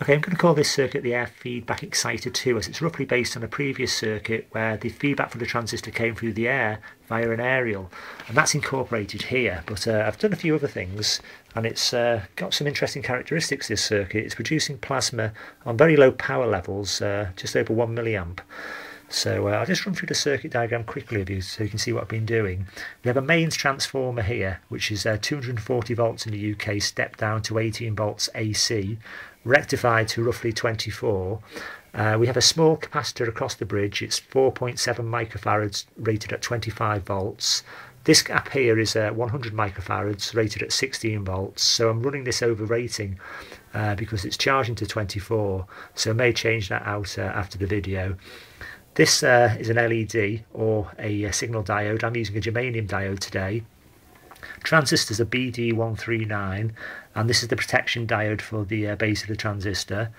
Okay, I'm going to call this circuit the air feedback exciter 2, as it's roughly based on a previous circuit where the feedback from the transistor came through the air via an aerial, and that's incorporated here. But I've done a few other things, and it's got some interesting characteristics, this circuit. It's producing plasma on very low power levels, just over 1 milliamp. So I'll just run through the circuit diagram quickly with you so you can see what I've been doing. We have a mains transformer here, which is 240 volts in the UK, stepped down to 18 volts AC, rectified to roughly 24. We have a small capacitor across the bridge. It's 4.7 microfarads, rated at 25 volts. This gap here is 100 microfarads, rated at 16 volts. So I'm running this over rating because it's charging to 24. So I may change that out after the video. This is an LED or a signal diode. I'm using a germanium diode today. Transistors are BD139, and this is the protection diode for the base of the transistor.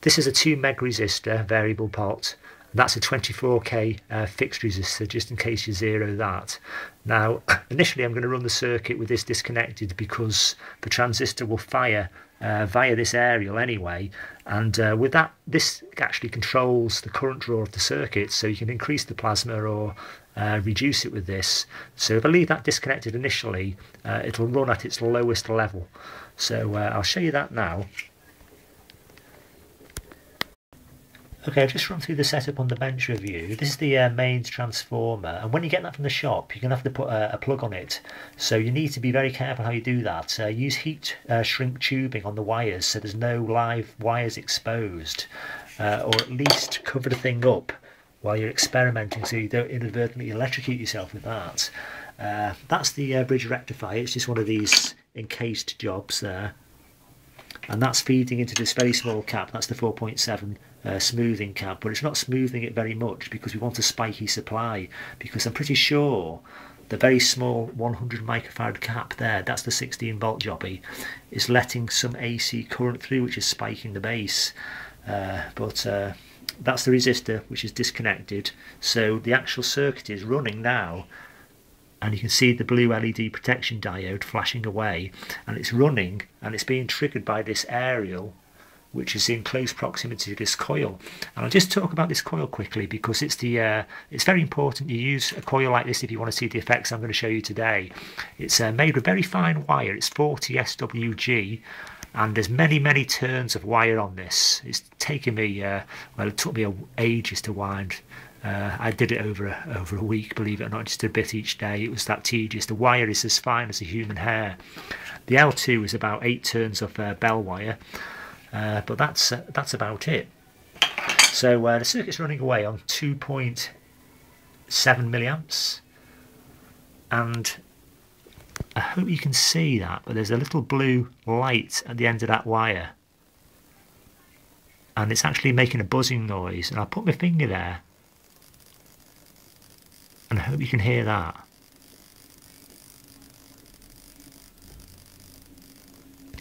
This is a 2 meg resistor, variable pot. That's a 24k fixed resistor, just in case you zero that. Now, initially I'm going to run the circuit with this disconnected because the transistor will fire via this aerial anyway, and with that, this actually controls the current draw of the circuit, so you can increase the plasma or reduce it with this. So if I leave that disconnected initially, it'll run at its lowest level. So I'll show you that now. Okay, I'll just run through the setup on the bench review. This is the mains transformer, and when you get that from the shop, you're going to have to put a plug on it. So you need to be very careful how you do that. Use heat shrink tubing on the wires so there's no live wires exposed, or at least cover the thing up while you're experimenting so you don't inadvertently electrocute yourself with that. That's the bridge rectifier. It's just one of these encased jobs there. And that's feeding into this very small cap. That's the 4.7 smoothing cap, but it's not smoothing it very much because we want a spiky supply, because I'm pretty sure the very small 100 microfarad cap there, that's the 16 volt jobby, is letting some AC current through, which is spiking the base. But that's the resistor, which is disconnected. So the actual circuit is running now, and you can see the blue LED protection diode flashing away, and it's running, and it's being triggered by this aerial, which is in close proximity to this coil. And I'll just talk about this coil quickly because it's very important you use a coil like this if you want to see the effects I'm going to show you today. It's made with very fine wire. It's 40 SWG, and there's many turns of wire on this. It's taken me well, it took me ages to wind. I did it over a week, believe it or not, just a bit each day. It was that tedious. The wire is as fine as a human hair. The L2 is about 8 turns of bell wire, but that's about it. So the circuit's running away on 2.7 milliamps, and I hope you can see that, but there's a little blue light at the end of that wire, and it's actually making a buzzing noise, and I'll put my finger there, and I hope you can hear that.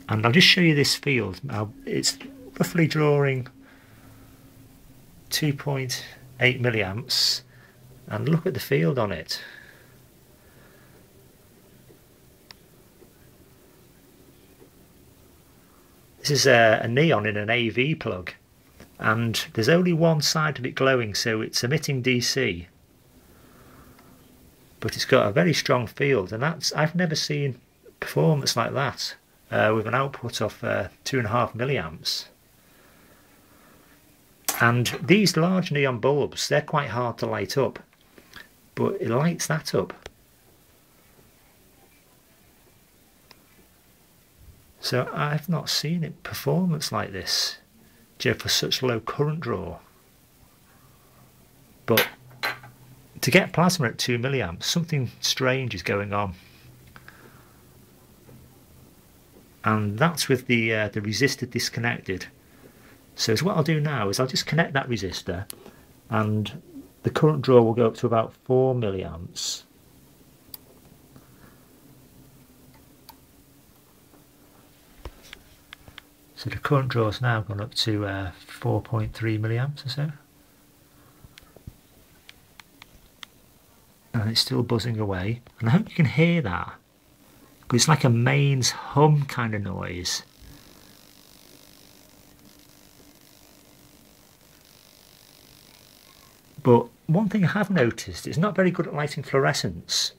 And I'll just show you this field. Now, it's roughly drawing 2.8 milliamps, and look at the field on it. This is a neon in an AV plug, and there's only one side of it glowing, so it's emitting DC. But it's got a very strong field, and I've never seen performance like that with an output of 2.5 milliamps. And these large neon bulbs, they're quite hard to light up, but it lights that up. So I've not seen it performance like this for such low current draw. But to get plasma at 2 milliamps, something strange is going on. And that's with the resistor disconnected. So what I'll do now is I'll just connect that resistor, and the current draw will go up to about 4 milliamps. So the current draw has now gone up to 4.3 milliamps or so. And it's still buzzing away, and I hope you can hear that, because it's like a mains hum kind of noise. But one thing I have noticed, it's not very good at lighting fluorescence.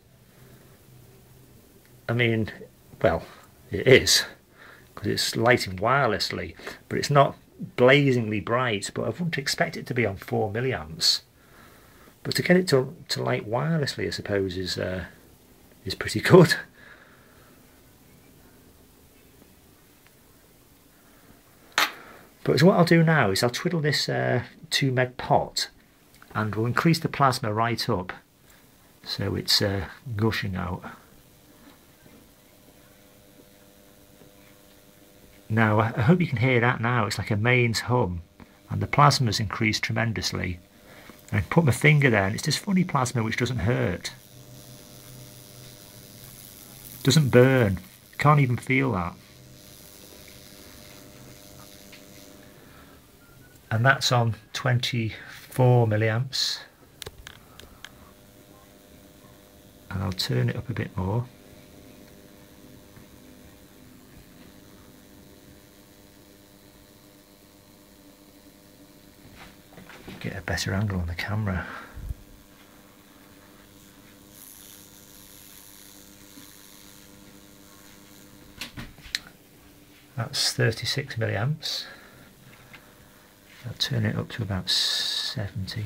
I mean, well, it is, because it's lighting wirelessly, but it's not blazingly bright, but I wouldn't expect it to be on 4 milliamps. But to get it to light wirelessly, I suppose, is pretty good. But what I'll do now is I'll twiddle this 2 meg pot, and we'll increase the plasma right up so it's gushing out. Now I hope you can hear that now. It's like a mains hum, and the plasma's increased tremendously. And I can put my finger there, and it's this funny plasma which doesn't hurt, doesn't burn, can't even feel that. And that's on 24 milliamps. And I'll turn it up a bit more. Get a better angle on the camera. That's 36 milliamps. I'll turn it up to about 70.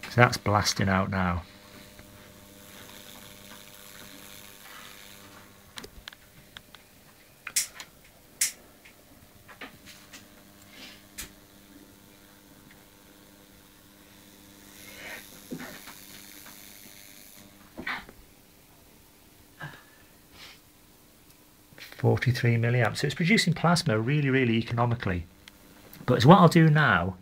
So that's blasting out now. .43 milliamps. So it's producing plasma really economically. But what I'll do now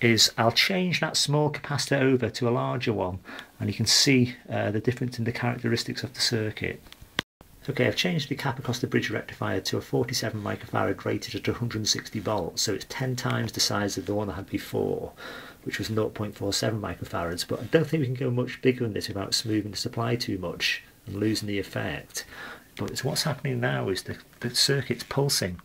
is I'll change that small capacitor over to a larger one, and you can see the difference in the characteristics of the circuit. Okay, I've changed the cap across the bridge rectifier to a 47 microfarad rated at 160 volts, so it's 10 times the size of the one I had before, which was 0.47 microfarads, but I don't think we can go much bigger than this without smoothing the supply too much and losing the effect. But what's happening now is the circuit's pulsing.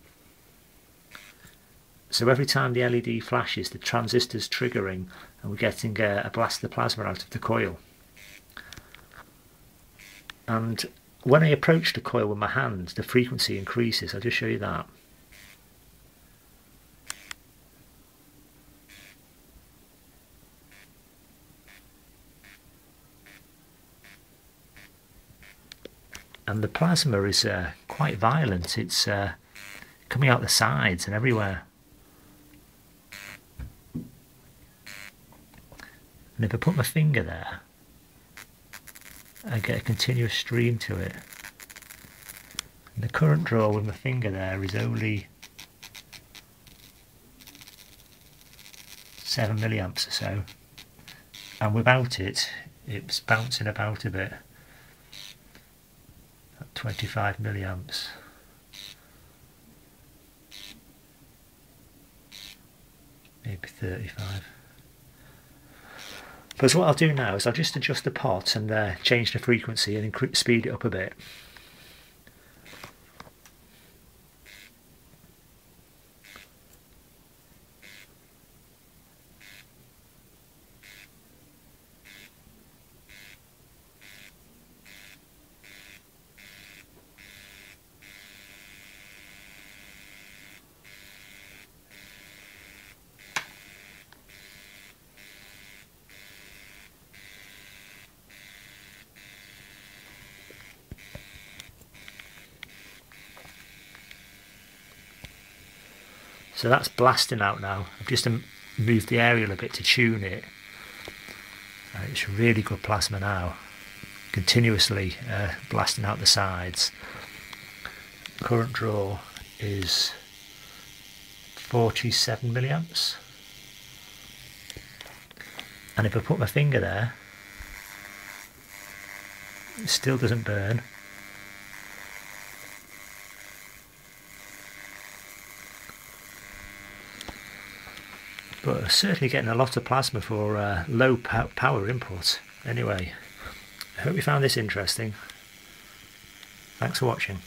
So every time the LED flashes, the transistor's triggering, and we're getting a blast of the plasma out of the coil. And when I approach the coil with my hand, the frequency increases. I'll just show you that. And the plasma is quite violent. It's coming out the sides and everywhere. And if I put my finger there, I get a continuous stream to it. And the current draw with my finger there is only 7 milliamps or so. And without it, it's bouncing about a bit. 25 milliamps. Maybe 35. But what I'll do now is I'll just adjust the pot and change the frequency and speed it up a bit. So that's blasting out now. I've just moved the aerial a bit to tune it. It's really good plasma now. Continuously blasting out the sides. Current draw is 47 milliamps. And if I put my finger there, it still doesn't burn. But certainly getting a lot of plasma for low power input. Anyway, I hope you found this interesting. Thanks for watching.